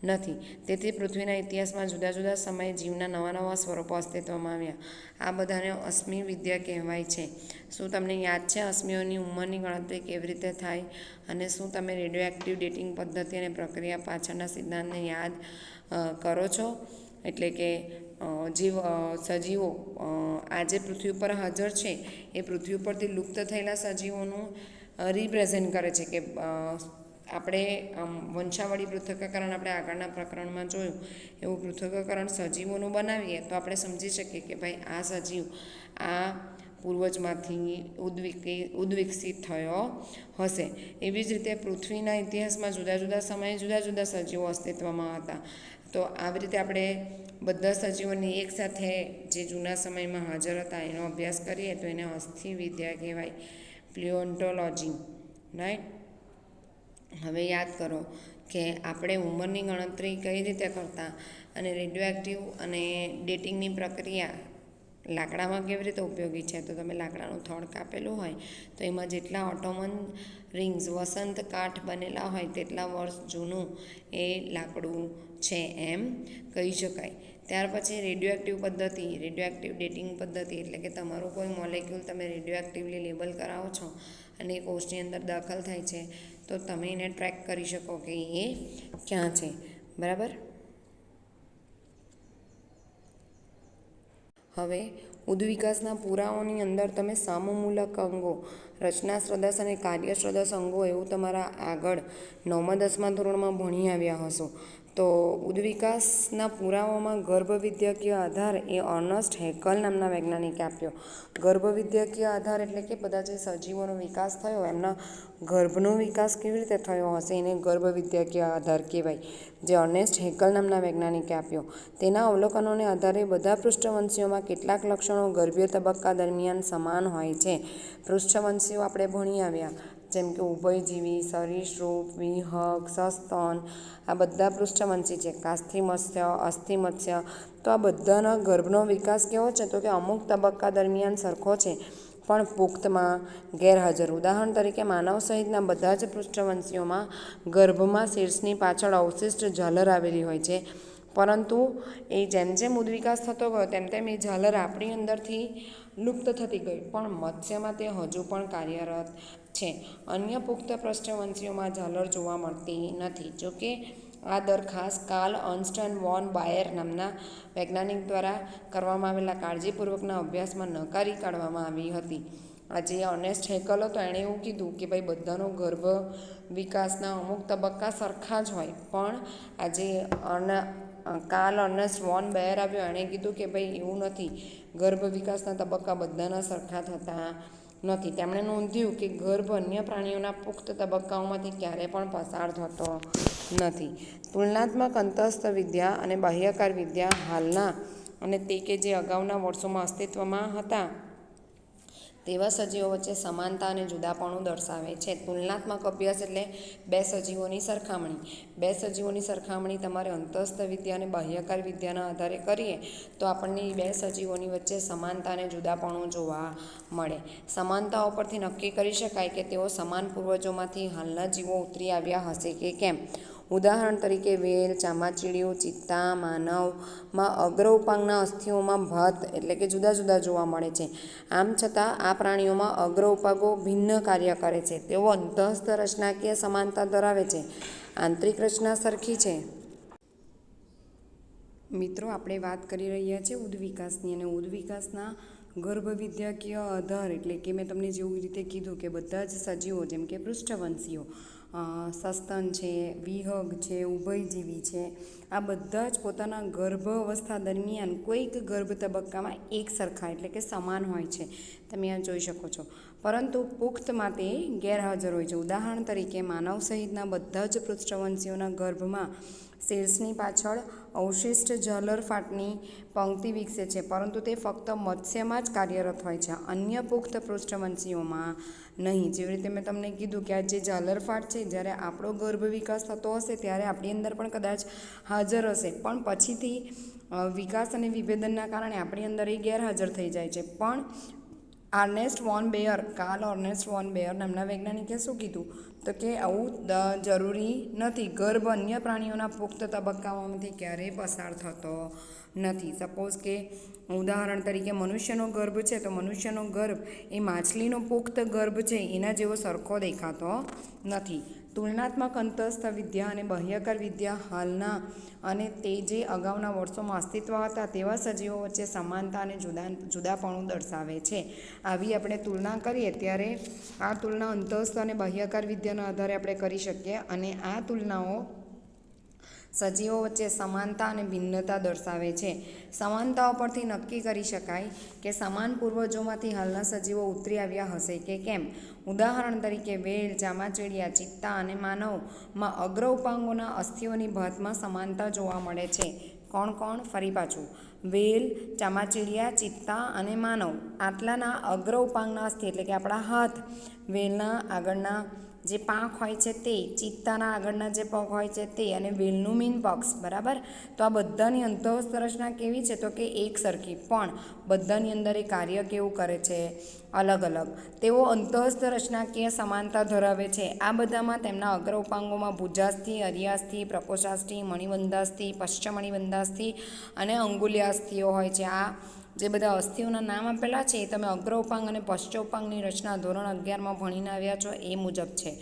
નથી. તેથી પૃથ્વીના ઇતિહાસમાં જુદા જુદા સમયે જીવના નવા સ્વરૂપો અસ્તિત્વમાં આવ્યા. આ બધાને અશ્મિ વિદ્યા કહેવાય છે. શું તમને યાદ છે અશ્મિઓની ઉંમરની ગણતરી કેવી રીતે થાય અને શું તમે રેડિયો એક્ટિવ ડેટિંગ પદ્ધતિ અને પ્રક્રિયા પાછળના સિદ્ધાંતને યાદ કરો છો? એટલે કે સજીવો આજે પૃથ્વી ઉપર હાજર છે એ પૃથ્વી ઉપરથી લુપ્ત થયેલા સજીવોનું રિપ્રેઝેન્ટ કરે છે કે આપણે વંશાવળી પૃથ્થકરણ આપણે આગળના પ્રકરણમાં જોયું એવું પૃથ્થકરણ સજીવોનું બનાવીએ તો આપણે સમજી શકીએ કે ભાઈ આ સજીવ આ પૂર્વજમાંથી ઉદ્વિકસિત થયો હશે. એવી જ રીતે પૃથ્વીના ઇતિહાસમાં જુદા જુદા સમયે જુદા જુદા સજીવો અસ્તિત્વમાં હતા. તો આવી રીતે આપણે બધા સજીવોની એકસાથે જે જૂના સમયમાં હાજર હતા એનો અભ્યાસ કરીએ તો એને અસ્થિવિદ્યા કહેવાય, પ્લિયોન્ટોલોજી. રાઈટ. હવે યાદ કરો કે આપણે ઉંમરની ગણતરી કઈ રીતે કરતા અને રેડિયોએક્ટિવ અને ડેટિંગની પ્રક્રિયા લાકડામાં કેવી રીતે ઉપયોગી છે. તો તમે લાકડાનું થડ કાપેલું હોય તો એમાં જેટલા ઓટોમન રિંગ્સ વસંત કાઠ બનેલા હોય તેટલા વર્ષ જૂનું એ લાકડું છે એમ કહી શકાય. ત્યાર પછી રેડિયોએક્ટિવ પદ્ધતિ, રેડિયોએક્ટિવ ડેટિંગ પદ્ધતિ એટલે કે તમારું કોઈ મોલેક્યુલ તમે રેડિયોએક્ટિવલી લેબલ કરાવો છો અને એ કોષની અંદર દાખલ થાય છે તો તમે એને ટ્રેક કરી શકો કે એ ક્યાં છે. બરાબર. હવે ઉદ્વિકાસના પુરાવાઓની અંદર તમે સમમૂલક અંગો, રચના સ્રદસ અને કાર્ય સ્રદસ અંગો એવું તમારા આગળ 9મા 10મા ધોરણમાં ભણી આવ્યા હશો. તો ઉદ્વિકાસના પુરાવાઓમાં ગર્ભવિદ્યાકીય આધાર એ અર્નસ્ટ હેકલ નામના વૈજ્ઞાનિકે આપ્યો. ગર્ભવિદ્યાકીય આધાર એટલે કે બધા જે સજીવોનો વિકાસ થયો એમના ગર્ભનો વિકાસ કેવી રીતે થયો હશે એને ગર્ભવિદ્યાકીય આધાર કહેવાય, જે અર્નેસ્ટ હેકલ નામના વૈજ્ઞાનિકે આપ્યો. તેના અવલોકનોને આધારે બધા પૃષ્ઠવંશીઓમાં કેટલાક લક્ષણો ગર્ભીય તબક્કા દરમિયાન સમાન હોય છે. પૃષ્ઠવંશીઓ આપણે ભણી આવ્યા જેમ કે ઉભયજીવી, સરીસૃપ, વિહંગ, સસ્તન, આ બધા પૃષ્ઠવંશી છે. કાસ્થિમત્સ્ય, અસ્થિમત્સ્ય. તો આ બધાના ગર્ભનો વિકાસ કેવો છે તો કે અમુક તબક્કા દરમિયાન સરખો છે પણ પુખ્તમાં ગેરહાજર. ઉદાહરણ તરીકે માનવ સહિતના બધા જ પૃષ્ઠવંશીઓમાં ગર્ભમાં શીર્ષની પાછળ અવશિષ્ટ ઝાલર આવેલી હોય છે, પરંતુ એ જેમ જેમ ઉદ્વિકાસ થતો ગયો તેમ તેમ એ ઝાલર આપણી અંદરથી લુપ્ત થતી ગઈ, પણ મત્સ્યમાં તે હજુ પણ કાર્યરત છે. અન્ય પુખ્ત પૃષ્ઠવંશીઓમાં ઝાલર જોવા મળતી નથી. જોકે આ દરખાસ્ત કાર્લ અર્ન્સ્ટ વોન બાયર નામના વૈજ્ઞાનિક દ્વારા કરવામાં આવેલા કાળજીપૂર્વકના અભ્યાસમાં નકારી કાઢવામાં આવી હતી. આજે અર્નેસ્ટ હેકલ હતો એણે એવું કીધું કે ભાઈ બધાનો ગર્ભ વિકાસના અમુક તબક્કા સરખા જ હોય, પણ આજે કાર્લ અર્નેસ્ટ વોન બાયર આવ્યો એણે કીધું કે ભાઈ એવું નથી, ગર્ભ વિકાસના તબક્કા બધાના સરખા થતા નથી. તેમણે નોંધ્યું કે ગર્ભ અન્ય પ્રાણીઓના પુખ્ત તબક્કાઓમાંથી ક્યારેય પણ પસાર થતો નથી. તુલનાત્મક અંતસ્થ વિદ્યા અને બાહ્યકાર વિદ્યા હાલના અને તે કે જે અગાઉના વર્ષોમાં અસ્તિત્વમાં હતા તેવા સજીવો વચ્ચે સમાનતા અને જુદાપણું દર્શાવે છે. તુલનાત્મક અભ્યાસ એટલે બે સજીવોની સરખામણી. બે સજીવોની સરખામણી તમારે અંતસ્થ વિદ્યા અને બાહ્યકાર વિદ્યાના આધારે કરીએ તો આપણને બે સજીવોની વચ્ચે સમાનતા અને જુદાપણું જોવા મળે. સમાનતાઓ પરથી નક્કી કરી શકાય કે તેઓ સમાન પૂર્વજોમાંથી હાલના જીવો ઉતરી આવ્યા હશે કે કેમ. ઉદાહરણ તરીકે વેલ, ચામાચીડિયું, ચિત્તા, માનવમાં અગ્ર ઉપાંગના અસ્થિઓમાં ભાત એટલે કે જુદા જુદા જોવા મળે છે. આમ છતાં આ પ્રાણીઓમાં અગ્ર ઉપાગો ભિન્ન કાર્ય કરે છે. તેઓ અંતસ્થ રચનાકીય સમાનતા ધરાવે છે, આંતરિક રચના સરખી છે. મિત્રો, આપણે વાત કરી રહ્યા છીએ ઉદ્વિકાસની, અને ઉદ્વિકાસના ગર્ભવિદ્યાકીય આધાર એટલે કે મેં તમને જેવી રીતે કીધું કે બધા જ સજીવો જેમ કે પૃષ્ઠવંશીઓ, સસ્તન છે, વિહંગ છે, ઉભયજીવી છે, આ બધા જ પોતાના ગર્ભ અવસ્થા દરમિયાન કોઈક ગર્ભ તબક્કામાં એક સરખા એટલે કે સમાન હોય છે. તમે આ જોઈ શકો છો, પરંતુ પુખ્તમાં તે ગેરહાજર હોય છે. ઉદાહરણ તરીકે માનવ સહિતના બધા જ પૃષ્ઠવંશીઓના ગર્ભમાં શીર્ષની પાછળ અવશિષ્ટ ઝાલર ફાટની પંક્તિ વિકસે છે, પરંતુ તે ફક્ત મત્સ્યમાં જ કાર્યરત હોય છે, અન્ય પુખ્ત પૃષ્ઠવંશીઓમાં નહીં. જેવી રીતે મેં તમને કીધું કે આ જે ઝાલર ફાટ છે જ્યારે આપણો ગર્ભ વિકાસ થતો હશે ત્યારે આપણી અંદર પણ કદાચ હાજર હશે, પણ પછીથી વિકાસ અને વિભેદનના કારણે આપણી અંદર એ ગેરહાજર થઈ જાય છે. પણ અર્નેસ્ટ વોન બાયર, કાર્લ અર્નેસ્ટ વોન બાયર નામના વૈજ્ઞાનિકે શું કીધું તો કે આવું જરૂરી નથી. ગર્ભ અન્ય પ્રાણીઓના પુખ્ત તબક્કાઓમાંથી ક્યારેય પસાર થતો નથી. સપોઝ કે ઉદાહરણ તરીકે મનુષ્યનો ગર્ભ છે તો મનુષ્યનો ગર્ભ એ માછલીનો પુખ્ત ગર્ભ છે એના જેવો સરખો દેખાતો નથી. તુલનાત્મક અંતસ્થ વિદ્યા અને બાહ્યકાર વિદ્યા હાલના અને તે જે અગાઉના વર્ષોમાં અસ્તિત્વ હતા તેવા સજીવો વચ્ચે સમાનતા અને જુદાપણું દર્શાવે છે. આવી આપણે તુલના કરીએ ત્યારે આ તુલના અંતસ્થ અને બાહ્યકાર વિદ્યાના આધારે આપણે કરી શકીએ અને આ તુલનાઓ સજીવો વચ્ચે સમાનતા અને ભિન્નતા દર્શાવે છે. સમાનતાઓ પરથી નક્કી કરી શકાય કે સમાન પૂર્વજોમાંથી હાલના સજીવો ઉતરી આવ્યા હશે કે કેમ. ઉદાહરણ તરીકે વેલ, ચામાચીડિયા, ચિત્તા અને માનવમાં અગ્ર ઉપાંગોના અસ્થિઓની ભાતમાં સમાનતા જોવા મળે છે. કોણ કોણ? ફરી પાછું. વેલ, ચામાચીડિયા, ચિત્તા અને માનવ આટલાના અગ્ર ઉપાંગના અસ્થિ એટલે કે આપણા હાથ, વેલના આગળના જે પાંખ હોય છે તે, ચિત્તાના આગળના જે પગ હોય છે તે અને વેલનું મીન પક્ષ, બરાબર. તો આ બધાની અંતઃસ્થ રચના કેવી છે? તો કે એક સરખી, પણ બધાની અંદર એ કાર્ય કેવું કરે છે? અલગ અલગ. તેઓ અંતઃસ્થ રચનાકીય સમાનતા ધરાવે છે. આ બધામાં તેમના અગ્ર ઉપાંગોમાં ભુજાસ્થિ, અરિયાસ્થિ, પ્રકોષ્ઠાસ્થિ, મણિબંધાસ્થિ, પશ્ચમણિબંધાસ્થિ અને અંગુલ્યાસ્થિઓ હોય છે. આ જે બધા અસ્થિઓના નામ આપેલા છે એ તમે અગ્ર ઉપાંગ અને પશ્ચોપાંગની રચના ધોરણ 11માં ભણીને આવ્યા છો એ મુજબ છે.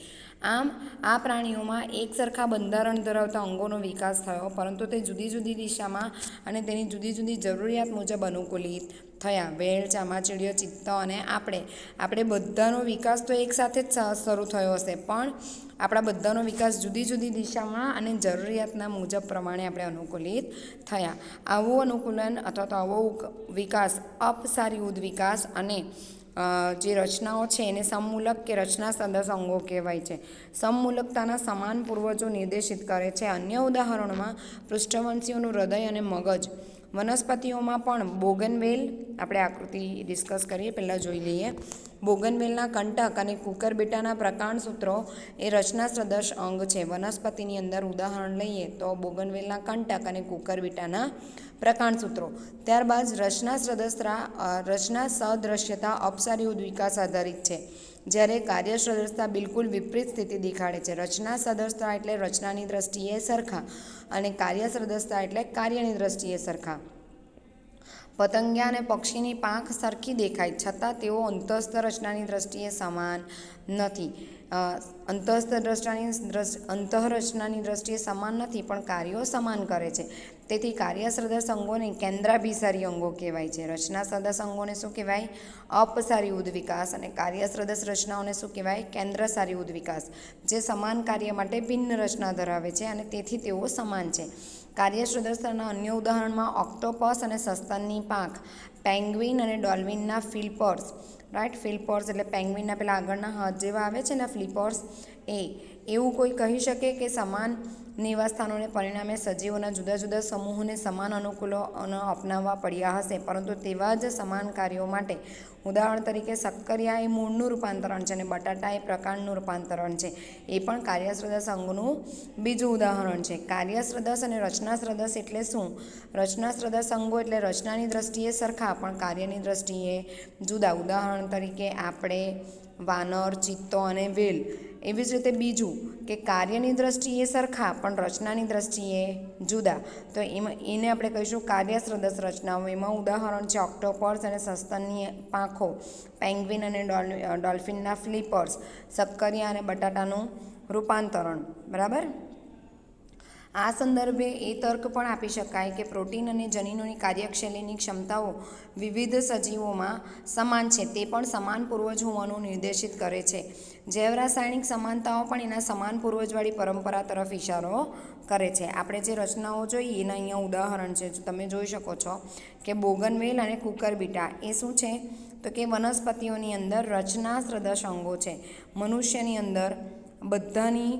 આમ આ પ્રાણીઓમાં એક સરખા બંધારણ ધરાવતા અંગોનો વિકાસ થયો, પરંતુ તે જુદી જુદી દિશામાં અને તેની જુદી જુદી જરૂરિયાત મુજબ અનુકૂલિત થયા. વેલ, ચામાચીડિયો, ચિત્તા અને આપણે બધાનો વિકાસ તો એકસાથે જ શરૂ થયો હશે, પણ આપણા બધાનો વિકાસ જુદી જુદી દિશામાં અને જરૂરિયાતના મુજબ પ્રમાણે આપણે અનુકૂલિત થયા. આવું અનુકૂલન અથવા તો આવો વિકાસ અપસારી ઉદ્વિકાસ અને જે રચનાઓ છે એને સમમૂલક કે રચના સદસ અંગો કહેવાય છે. સમમૂલકતાના સમાન પૂર્વજો નિર્દેશિત કરે છે. અન્ય ઉદાહરણોમાં પૃષ્ઠવંશીઓનું હૃદય અને મગજ. વનસ્પતિઓમાં પણ બોગનવેલ, આપણે આકૃતિ ડિસ્કસ કરીએ પહેલાં જોઈ લઈએ. બોગનવેલના કંટક અને કુકરબીટાના પ્રકાંડસૂત્રો એ રચના સદૃશ અંગ છે. વનસ્પતિની અંદર ઉદાહરણ લઈએ તો બોગનવેલના કંટક અને કુકરબીટાના પ્રકાંડસૂત્રો. ત્યારબાદ રચના સદૃશ્યતા અપસારી ઉદ્વિકાસ આધારિત છે, જ્યારે કાર્ય સદસ્યતા બિલકુલ વિપરીત સ્થિતિ દેખાડે છે. રચના સદસ્યતા એટલે રચનાની દ્રષ્ટિએ સરખા અને કાર્ય સદસ્યતા એટલે કાર્યની દ્રષ્ટિએ સરખા. પતંગિયા અને પક્ષીની પાંખ સરખી દેખાય છતાં તેઓ અંતઃસ્થ રચનાની દ્રષ્ટિએ સમાન નથી. અંતઃરચનાની દ્રષ્ટિએ સમાન નથી, પણ કાર્યો સમાન કરે છે. તેથી કાર્ય સદસ અંગોને કેન્દ્રાભિસારી અંગો કહેવાય છે. રચના સદસ અંગોને શું કહેવાય? અપસારી ઉદ્વિકાસ. અને કાર્ય સદસ રચનાઓને શું કહેવાય? કેન્દ્રસારી ઉદ્વિકાસ. જે સમાન કાર્ય માટે ભિન્ન રચના ધરાવે છે અને તેથી તેઓ સમાન છે. કાર્ય સદસ્યતાના અન્ય ઉદાહરણમાં ઓક્ટોપસ અને સસ્તનની પાંખ, પેંગ્વિન અને ડોલ્ફિનના ફિલપર્સ, રાઈટ. ફિલપર્સ એટલે પેંગ્વિનના પેલા આગળના હાથ જેવા આવે છે ને ફ્લિપર્સ, એવું કોઈ કહી શકે કે સમાન નિવાસસ્થાનોને પરિણામે સજીવોના જુદા જુદા સમૂહોને સમાન અનુકૂલો અપનાવવા પડ્યા હશે, પરંતુ તેવા જ સમાન કાર્યો માટે. ઉદાહરણ તરીકે સક્કરિયા એ મૂળનું રૂપાંતરણ છે અને બટાટા એ પ્રકાંડનું રૂપાંતરણ છે. એ પણ કાર્યસદસ અંગનું બીજું ઉદાહરણ છે. કાર્યસદસ અને રચનાસદસ એટલે શું? રચનાસદસ અંગો એટલે રચનાની દ્રષ્ટિએ સરખા પણ કાર્યની દ્રષ્ટિએ જુદા. ઉદાહરણ તરીકે આપણે વાનર, ચિત્તો અને વેલ. એવી જ રીતે બીજું કે કાર્યની દ્રષ્ટિએ સરખા પણ રચનાની દ્રષ્ટિએ જુદા, તો એને આપણે કહીશું કાર્યસદસ રચનાઓ. એમાં ઉદાહરણ છે ઓક્ટોપસ અને સસ્તનની પાંખો, પેંગ્વિન અને ડોલ્ફિનના ફ્લિપર્સ, સક્કરિયા અને બટાટાનું રૂપાંતરણ, બરાબર. આ સંદર્ભે એ તર્ક પણ આપી શકાય કે પ્રોટીન અને જનીનોની કાર્યશૈલીની ક્ષમતાઓ વિવિધ સજીવોમાં સમાન છે, તે પણ સમાન પૂર્વજ હોવાનું નિર્દેશિત કરે છે. જૈવ રાસાયણિક સમાનતાઓ પણ એના સમાન પૂર્વજવાળી પરંપરા તરફ ઇશારો કરે છે. આપણે જે રચનાઓ જોઈએ એના અહીંયા ઉદાહરણ છે, તમે જોઈ શકો છો કે બોગનવેલ અને કુકરબીટા એ શું છે? તો કે વનસ્પતિઓની અંદર રચના સદૃશ અંગો છે. મનુષ્યની અંદર બધાની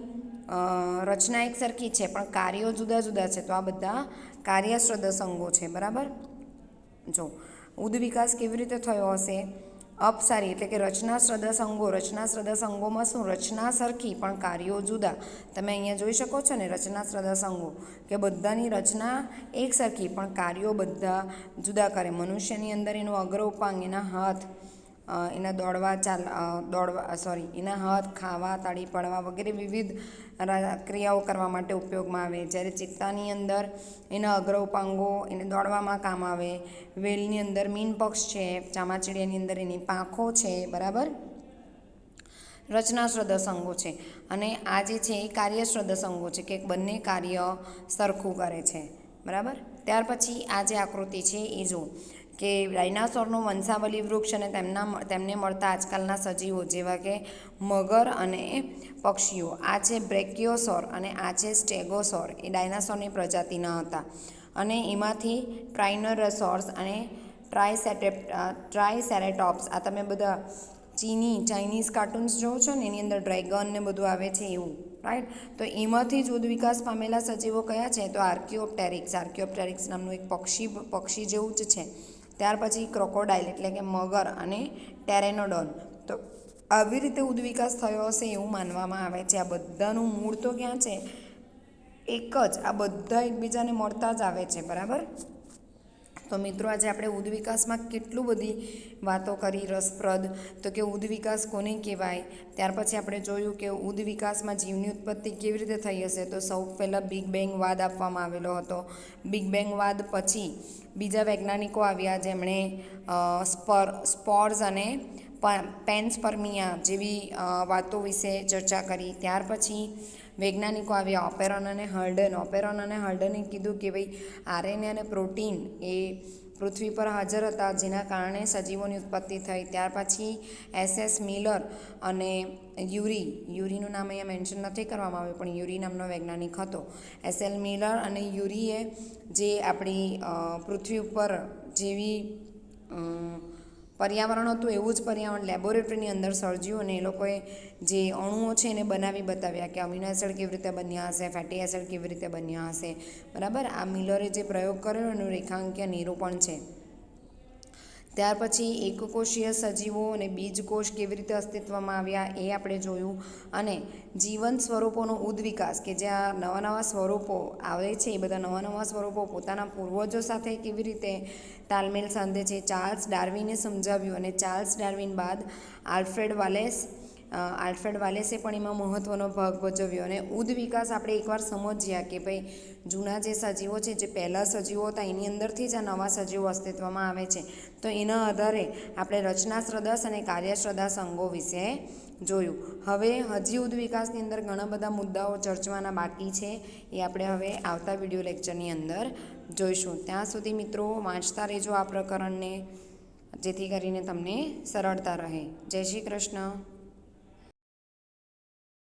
રચના એક સરખી છે પણ કાર્યો જુદા જુદા છે, તો આ બધા કાર્યસદસ અંગો છે, બરાબર. જો ઉદ્વિકાસ કેવી રીતે થયો હશે? અપસારી એટલે કે રચના સદસ અંગો. રચના સદસ અંગોમાં શું? રચના સરખી પણ કાર્યો જુદા. તમે અહીંયા જોઈ શકો છો ને રચના સદસ અંગો કે બધાની રચના એક સરખી પણ કાર્યો બધા જુદા કરે. મનુષ્યની અંદર એનો અગ્ર ઉપાંગ, એના હાથ, એના હાથ ખાવા, તાળી પાડવા વગેરે વિવિધ ક્રિયાઓ કરવા માટે ઉપયોગમાં આવે. જ્યારે ચિત્તાની અંદર એના અગ્ર ઉપાંગો એને દોડવામાં કામ આવે. વેલની અંદર મીન પક્ષ છે, ચામાચીડિયાની અંદર એની પાંખો છે, બરાબર. રચનાશ્રદસ અંગો છે અને આ જે છે એ કાર્યશ્રદસ અંગો છે કે બંને કાર્ય સરખું કરે છે, બરાબર. ત્યાર પછી આ જે આકૃતિ છે એ જો કે ડાયનાસોરનું વંશાવલી વૃક્ષ અને તેમને મળતા આજકાલના સજીવો જેવા કે મગર અને પક્ષીઓ. આ છે બ્રેકિયોસોર અને આ છે સ્ટેગોસોર. એ ડાયનાસોરની પ્રજાતિના હતા અને એમાંથી ટ્રાઇનોસોર્સ અને ટ્રાયસેરેટોપ્સ. આ તમે બધા ચાઇનીઝ કાર્ટૂન્સ જોવો છો ને, એની અંદર ડ્રેગન ને બધું આવે છે એવું, રાઈટ. તો એમાંથી જ ઉદ્વિકાસ પામેલા સજીવો કયા છે? તો આર્કિયોપ્ટેરિક્સ નામનું એક પક્ષી જેવું જ છે. ત્યાર પછી ક્રોકોડાઇલ એટલે કે મગર અને ટેરેનોડોન. તો આવી રીતે ઉદ્વિકાસ થયો હશે એવું માનવામાં આવે છે. આ બધાનું મૂળ તો ક્યાં છે? એક જ. આ બધા એકબીજાને મળતા જ આવે છે, બરાબર. તો મિત્રો આજે આપણે ઉદ્વિકાસમાં કેટલું બધી વાતો કરી રસપ્રદ. તો કે ઉદ્વિકાસ કોને કહેવાય, ત્યાર પછી આપણે જોયું કે ઉદ્વિકાસમાં જીવની ઉત્પત્તિ કેવી રીતે થઈ હશે. તો સૌ પહેલાં બિગ બેંગ વાદ આપવામાં આવેલો હતો. બિગ બેંગ વાદ પછી બીજા વૈજ્ઞાનિકો આવ્યા જેમણે સ્પોર્સ અને પેન્સપર્મિયા જેવી વાતો વિશે ચર્ચા કરી. ત્યાર પછી વૈજ્ઞાનિકો આવ્યા ઓપેરોન અને હર્ડને કીધું કે ભાઈ આરએનએ અને પ્રોટીન એ પૃથ્વી પર હાજર હતા જેના કારણે સજીવોની ઉત્પત્તિ થઈ. ત્યાર પછી SS મિલર અને યુરીનું નામ અહીંયા મેન્શન નથી કરવામાં આવ્યું પણ યુરી નામનો વૈજ્ઞાનિક હતો. SL મિલર અને યુરીએ જે આપણી પૃથ્વી ઉપર જેવી પર્યાવરણ હતું એવું જ પર્યાવરણ લેબોરેટરીની અંદર સર્જ્યું અને એ લોકોએ જે અણુઓ છે એને બનાવી બતાવ્યા કે અમીનો એસિડ કેવી રીતે બન્યા હશે, ફેટી એસિડ કેવી રીતે બન્યા હશે, બરાબર. આ મિલરે જે પ્રયોગ કર્યો એનું રેખાંકીય નિરૂપણ છે. ત્યાર પછી એકકોષીય સજીવો અને બીજકોષ કેવી રીતે અસ્તિત્વમાં આવ્યા એ આપણે જોયું. અને જીવંત સ્વરૂપોનો ઉદ્વિકાસ કે જે આ નવા સ્વરૂપો આવે છે એ બધા નવા સ્વરૂપો પોતાના પૂર્વજો સાથે કેવી રીતે તાલમેલ સાંધે છે ચાર્લ્સ ડાર્વિને સમજાવ્યું. અને ચાર્લ્સ ડાર્વિન બાદ આલ્ફ્રેડ વાલેસે પણ એમાં મહત્ત્વનો ભાગ ભજવ્યો. અને ઉદ્વિકાસ આપણે એકવાર સમજ્યા કે ભાઈ જૂના જે સજીવો છે જે પહેલાં સજીવો હતા એની અંદરથી જ આ નવા સજીવો અસ્તિત્વમાં આવે છે. તો એના આધારે આપણે રચનાશ્રદસ અને કાર્યશ્રદસ અંગો વિશે જોયું. હવે હજી ઉદ્વિકાસની અંદર ઘણા બધા મુદ્દાઓ ચર્ચવાના બાકી છે એ આપણે હવે આવતા વિડીયો લેક્ચરની અંદર જોઈશું. ત્યાં સુધી મિત્રો વાંચતા રહેજો આ પ્રકરણને જેથી કરીને તમને સરળતા રહે. જય શ્રી કૃષ્ણ.